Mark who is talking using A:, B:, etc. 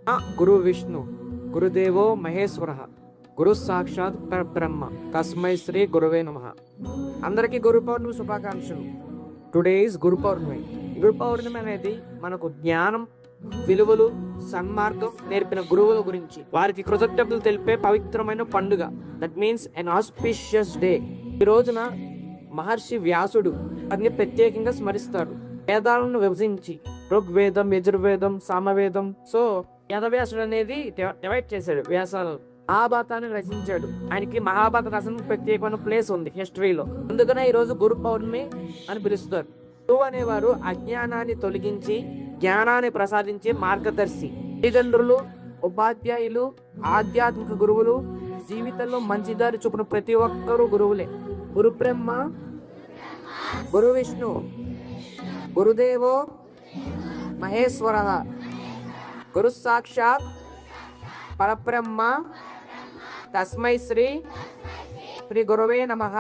A: గురు విష్ణు గురుదేవో మహేశ్వర గురు సాక్షాత్ పరబ్రహ్మ తస్మై శ్రీ గురువే నమః. అందరికీ గురు పౌర్ణమి శుభాకాంక్షలు. టుడే ఈస్ గురు పౌర్ణమి. గురు పౌర్ణమి అనేది మనకు జ్ఞానం, విలువలు, సన్మార్గం నేర్పిన గురువుల గురించి వారికి కృతజ్ఞతలు తెలిపే పవిత్రమైన పండుగ. That means an auspicious day. ఈ రోజున మహర్షి వ్యాసుడు అన్ని ప్రత్యేకంగా స్మరిస్తారు. వేదాలను విభజించి ఋగ్వేదం, యజుర్వేదం, సామవేదం, సో వేదవ్యాసుడు అనేది డివైడ్ చేశాడు వ్యాసాలు. మహాభారతాన్ని రచించాడు. ఆయనకి మహాభారత రచన ప్రత్యేకమైన ప్లేస్ ఉంది హిస్టరీలో. అందుకనే ఈ రోజు గురు పౌర్ణమి అని పిలుస్తారు. గురువు అనేవారు అజ్ఞానాన్ని తొలగించి జ్ఞానాన్ని ప్రసాదించే మార్గదర్శి. తల్లిదండ్రులు, ఉపాధ్యాయులు, ఆధ్యాత్మిక గురువులు, జీవితంలో మంచి దారి చూపిన ప్రతి ఒక్కరూ గురువులే. గురు బ్రహ్మ గురు విష్ణు గురుదేవో మహేశ్వర గురు సాక్షాత్ పరబ్రహ్మ తస్మై శ్రీ గురువే నమః.